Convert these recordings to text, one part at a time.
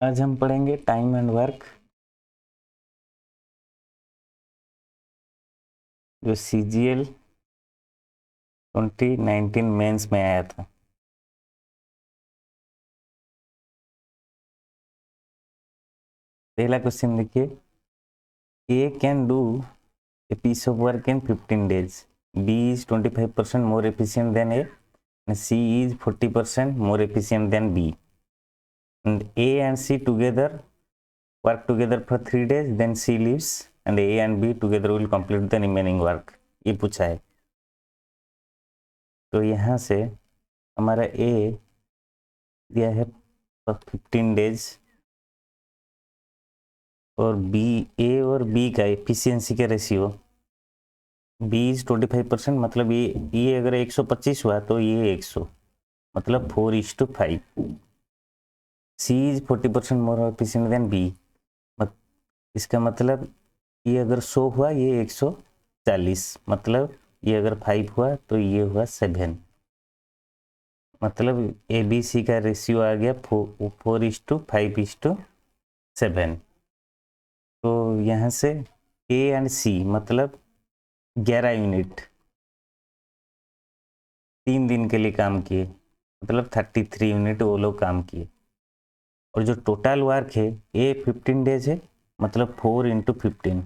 आज हम पढ़ेंगे टाइम एंड वर्क, जो CGL 2019 मेंस में आया था। पहला क्वेश्चन देखिए, A can do a piece of work in 15 days. B is 25% more efficient than A, and C is 40% more efficient than B. And A and C together work together for 3 days, then C leaves, and A and B together will complete the remaining work. ये पूछा है। तो यहाँ से हमारा A दिया है 15 days और बी, ए और बी का एफिशिएंसी का रेशियो बी इज 25%, मतलब ये अगर 125 हुआ तो ये 100, मतलब 4:5। C is 40% more efficient than B, इसका मतलब ये अगर 100 हुआ ये 140, मतलब ये अगर 5 हुआ तो ये हुआ 7, मतलब ए बी सी का रेशियो आ गया 4:5:7। तो यहाँ से ए एंड सी मतलब 11 यूनिट 3 दिन के लिए काम किए, मतलब 33 यूनिट वो लोग काम किए। और जो टोटल वर्क है ये 15 डेज है, मतलब 4 × 15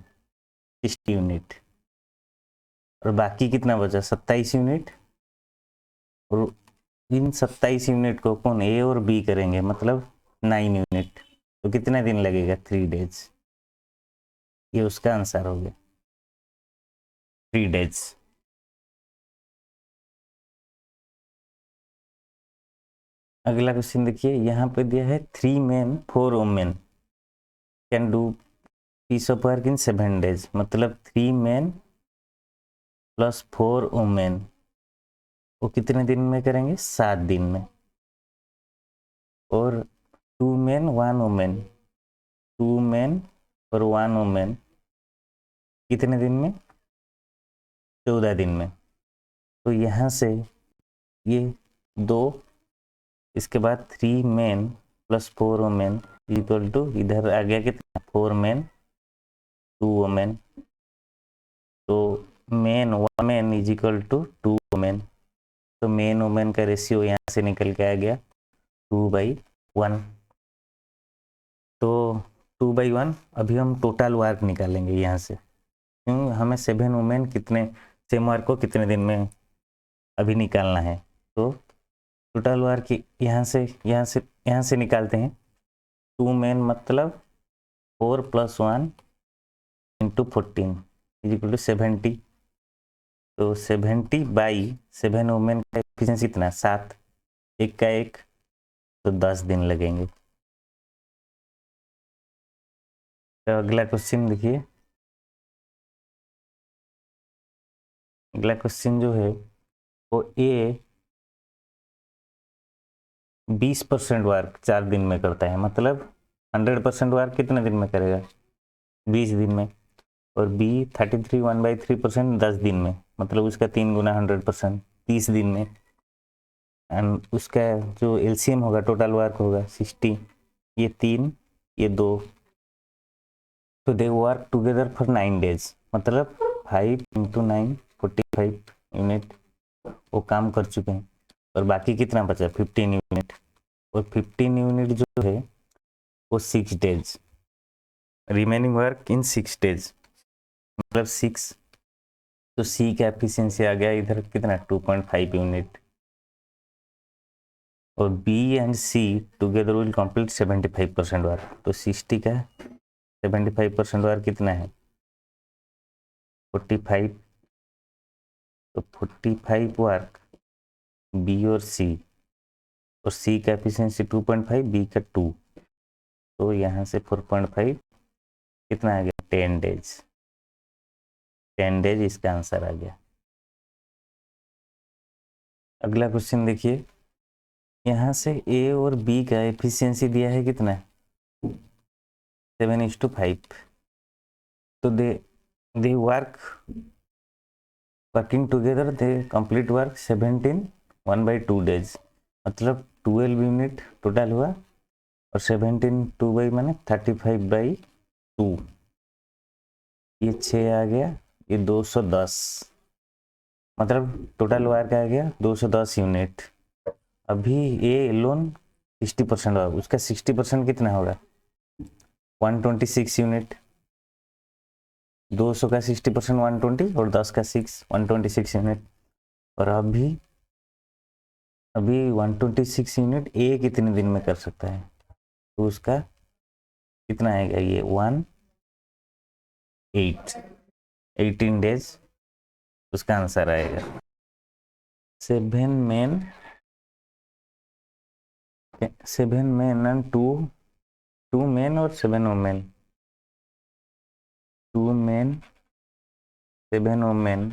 60 यूनिट। और बाकी कितना बचा 27 यूनिट, और इन 27 यूनिट को कौन ए और बी करेंगे, मतलब 9 यूनिट। तो कितना दिन लगेगा 3 डेज, ये उसका आंसर हो गया 3 डेज। अगला क्वेश्चन देखिए, यहाँ पे दिया है 3 men 4 women can do piece of work in 7 days, मतलब 3 men + 4 women वो कितने दिन में करेंगे 7 दिन में। और 2 men 1 woman, 2 men और 1 woman कितने दिन में 14 दिन में। तो यहाँ से ये 2, इसके बाद 3 men + 4 women इक्वल टू इधर आ गया कितना 4 men 2 women। तो men 1 man is equal to 2 women। तो मेन वुमेन का रेशियो यहाँ से निकल के आ गया 2/1। तो 2/1। अभी हम टोटल वर्क निकालेंगे यहाँ से, क्यों हमें 7 वुमेन कितने सेम वर्क को कितने दिन में अभी निकालना है। तो टोटल वर्क यहाँ से निकालते हैं। 2 men मतलब 4 + 1 × 14 इज इक्वल टू 70। तो 70/7 वुमेन का एफिशिएंसी कितना 7, एक का एक, तो 10 दिन लगेंगे। तो अगला क्वेश्चन देखिए, अगला क्वेश्चन जो है वो ए 20% वर्क 4 दिन में करता है, मतलब 100% वर्क कितने दिन में करेगा 20 दिन में। और बी 33 1/3% 10 दिन में, मतलब उसका 3 गुना 100% 30 दिन में। एंड उसका जो एलसीएम होगा टोटल वर्क होगा 60, ये 3 ये 2। तो they work together for 9 days, मतलब 5 × 9 45 यूनिट वो काम कर चुके हैं। और बाकी कितना बचा 15 यूनिट, और 15 यूनिट जो है वो 6 डेज, रिमेनिंग वर्क इन 6 डेज, मतलब 6। तो सी का एफिशिएंसी आ गया इधर कितना 2.5 यूनिट। और B and C together will complete 75% work. तो 60 का 75% वर्क कितना है 45। तो 45 वर्क बी और सी, और सी का एफिशिएंसी 2.5, बी का 2। तो यहाँ से 4.5 कितना आ गया 10 डेज, 10 डेज इसका आंसर आ गया। अगला क्वेश्चन देखिए, यहाँ से ए और बी का एफिशिएंसी दिया है कितना 7:5। तो they working together they complete work 17 1/2 days, मतलब 12 यूनिट टोटल हुआ। और 17 2 बाई मैंने 35/2, ये 6 आ गया, ये 210, मतलब टोटल वायर का आ गया 210 यूनिट। अभी ये लोन 60% होगा, उसका 60% कितना होगा 126 यूनिट। 200 का 60% 120 और 10 का 126 यूनिट। और अभी 126 यूनिट ए कितने दिन में कर सकता है, तो उसका कितना आएगा, ये 18 डेज उसका आंसर आएगा। 7 मेन एंड 2 मेन और 7 वुमेन, 2 मेन 7 वुमेन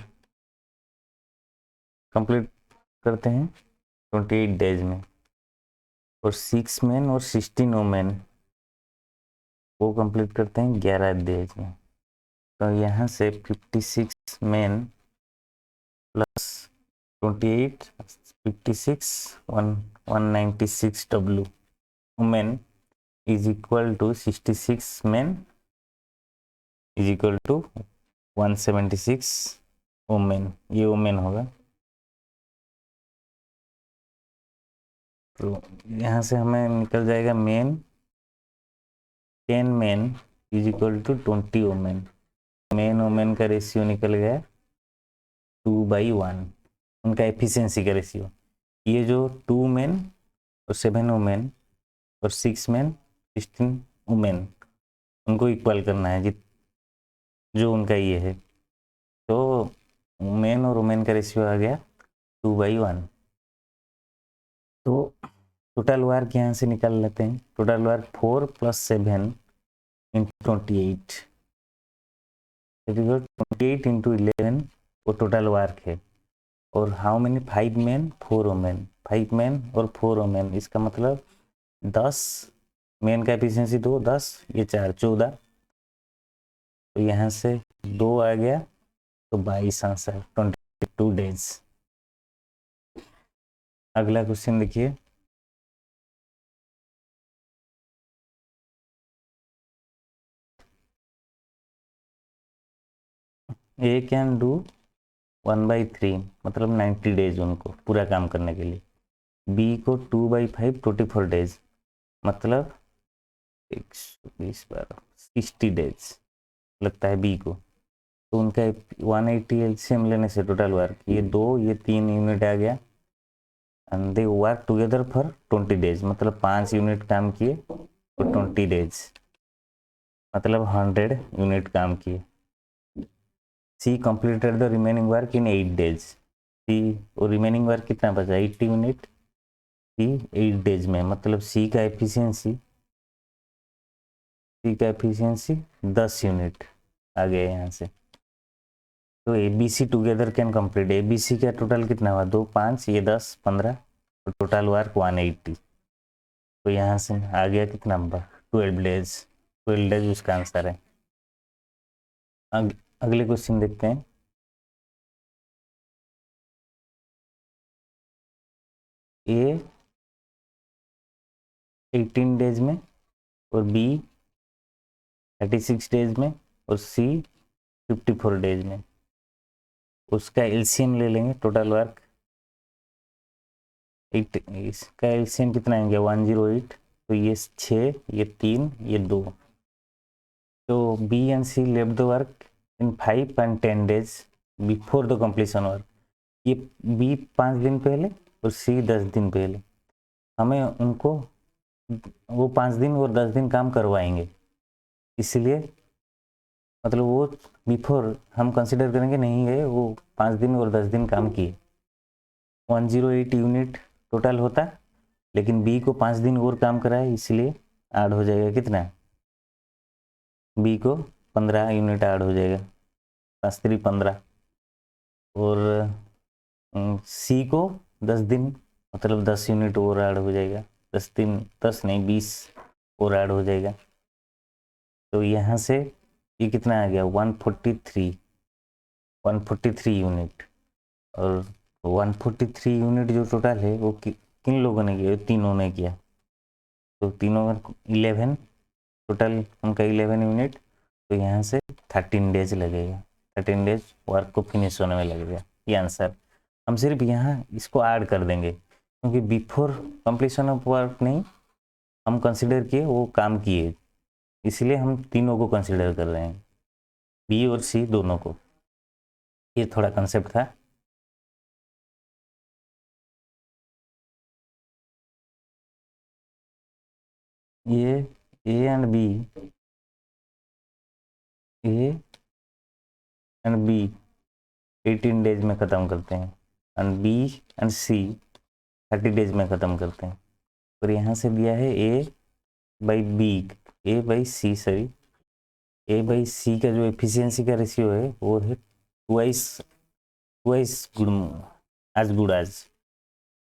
कंप्लीट करते हैं 28 डेज में, और 6 मेन और 16 वुमेन वो कंप्लीट करते हैं 11 डेज में। तो यहाँ से 56 men plus 28 56 196 W women is equal to 66 men is equal to 176 women, ये वुमेन होगा। तो यहाँ से हमें निकल जाएगा men 10 men is equal to 20 women. Men women का रेशियो निकल गया 2/1, उनका एफिशिएंसी का रेशियो। ये जो 2 मेन और 7 वुमेन और 6 मेन 16 वुमेन उनको इक्वल करना है जो उनका ये है। तो मेन और वुमेन का रेशियो आ गया 2/1। तो टोटल वर्क यहाँ से निकाल लेते हैं। टोटल वर्क 4 + 7 × 28, 28 × 11 वो टोटल वर्क है। और how many 5 main 4 women, 5 main और 4 वुमेन, इसका मतलब 10 मेन का एफिशिएंसी 2, 10 ये 4 14। तो यहाँ से 2 आ गया, तो 22 आंसर 22 डेज। अगला क्वेश्चन देखिए, ए कैन डू 1/3 मतलब 90 डेज उनको पूरा काम करने के लिए। बी को 2/5 24 डेज मतलब 120 12 60 डेज लगता है बी को। तो उनका 180 एलसीएम लेने से टोटल वर्क ये 2 ये 3 यूनिट आ गया, and they work together for 20 days मतलब 5 यूनिट काम किए और 20 डेज मतलब 100 यूनिट काम किए। C completed the remaining work in 8 days. C और रिमेनिंग वर्क कितना बचा 80 यूनिट, सी 8 डेज में मतलब सी का एफिशिएंसी 10 यूनिट आ गया यहाँ से। तो A B C together can complete, A B C का टोटल कितना हुआ 2 5 ये 10 15 तो टोटल वर्क 180। तो यहाँ से आ गया कितना नंबर 12 डेज उसका आंसर है। अगले क्वेश्चन देखते हैं। ए 18 डेज में और बी 36 डेज में और सी 54 डेज में, उसका एलसीएम ले लेंगे टोटल वर्क। इसका एलसीएम कितना आएंगे 108, तो ये 6 ये 3 ये 2। तो B and C left the work in 5 and 10 days before the completion work. ये बी 5 दिन पहले और सी 10 दिन पहले, हमें उनको वो 5 दिन और 10 दिन काम करवाएंगे, इसलिए मतलब वो बिफोर हम कंसिडर करेंगे नहीं है वो 5 दिन और 10 दिन काम किए। 108 यूनिट टोटल होता, लेकिन बी को 5 दिन और काम कराए इसलिए ऐड हो जाएगा कितना, बी को 15 यूनिट ऐड हो जाएगा 5 3 15। और सी को 10 दिन मतलब 10 यूनिट और ऐड हो जाएगा, 10 दिन 10 नहीं 20 और ऐड हो जाएगा। तो यहाँ से ये कितना आ गया 143 यूनिट। और 143 यूनिट जो टोटल है वो किन लोगों ने किया, तीनों ने किया। तो तीनों का 11, टोटल उनका 11 यूनिट, तो यहाँ से 13 डेज लगेगा, 13 डेज वर्क को फिनिश होने में लगेगा। ये आंसर। हम सिर्फ यहाँ इसको ऐड कर देंगे, क्योंकि बिफोर कंप्लीशन ऑफ वर्क नहीं हम कंसिडर किए, वो काम किए, इसलिए हम तीनों को कंसिडर कर रहे हैं, बी और सी दोनों को। ये थोड़ा कंसेप्ट था। ये A and B, A and B 18 days में ख़त्म करते हैं, and B and C 30 days में ख़त्म करते हैं। और यहाँ से दिया है A by B, A by C, sorry A by C का जो एफिशिएंसी का रेशियो है वो है twice good as good as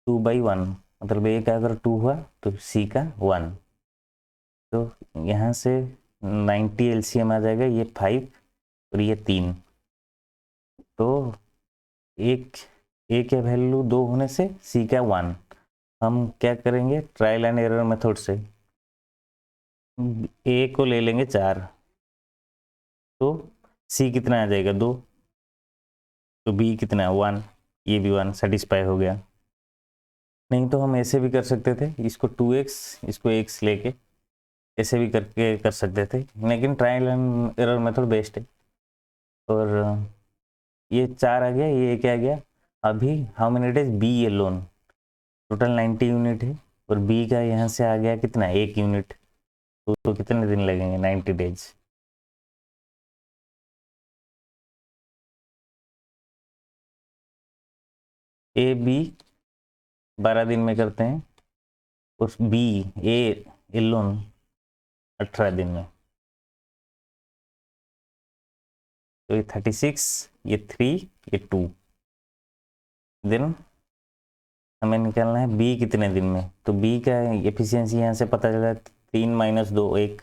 2/1, मतलब ए का अगर 2 हुआ तो सी का 1। तो यहाँ से 90 एलसीएम आ जाएगा, ये 5 और ये 3। तो एक ए का वैल्यू 2 होने से सी का 1। हम क्या करेंगे, ट्रायल एंड एरर मेथड से ए को ले लेंगे 4, तो सी कितना आ जाएगा 2, तो बी कितना 1, ये भी 1 सेटिस्फाई हो गया। नहीं तो हम ऐसे भी कर सकते थे, इसको 2x इसको x लेके ऐसे भी करके कर सकते थे, लेकिन trial and error method best है। और ये 4 आ गया, ये क्या आ गया। अभी how many days B alone, total 90 unit है, और बी का यहाँ से आ गया कितना 1 यूनिट, तो कितने दिन लगेंगे 90 डेज। ए बी 12 दिन में करते हैं, और बी ए एलोन 18 दिन में। तो ये 36, ये 3, ये 2। देन हमें निकालना है बी कितने दिन में, तो बी का एफिशिएंसी यहाँ से पता चला 3 - 2 1,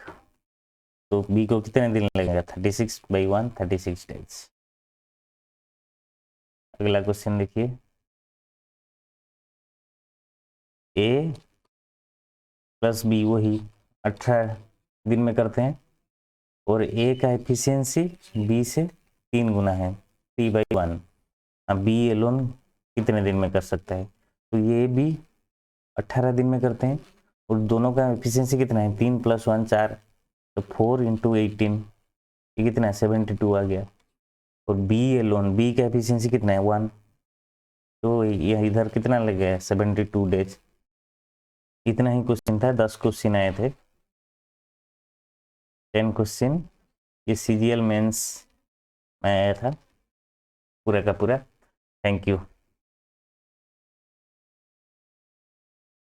तो बी को कितने दिन लगेगा 36/1 36 डेज। अगला क्वेश्चन देखिए, ए प्लस बी वही 18 दिन में करते हैं, और ए का एफिशिएंसी बी से 3 गुना है 3/1। अब बी एलोन कितने दिन में कर सकता है, तो ये भी 18 दिन में करते हैं, और दोनों का एफिशिएंसी कितना है 3 + 1 4, तो 4 × 18, ये कितना है 72 आ गया। और बी एलोन, बी का एफिशिएंसी कितना है 1, तो ये इधर कितना लग गया 72 डेज। इतना ही क्वेश्चन था, 10 क्वेश्चन आए थे, 10 क्वेश्चन ये CGL मेंस में आया था पूरा का पूरा। Thank you.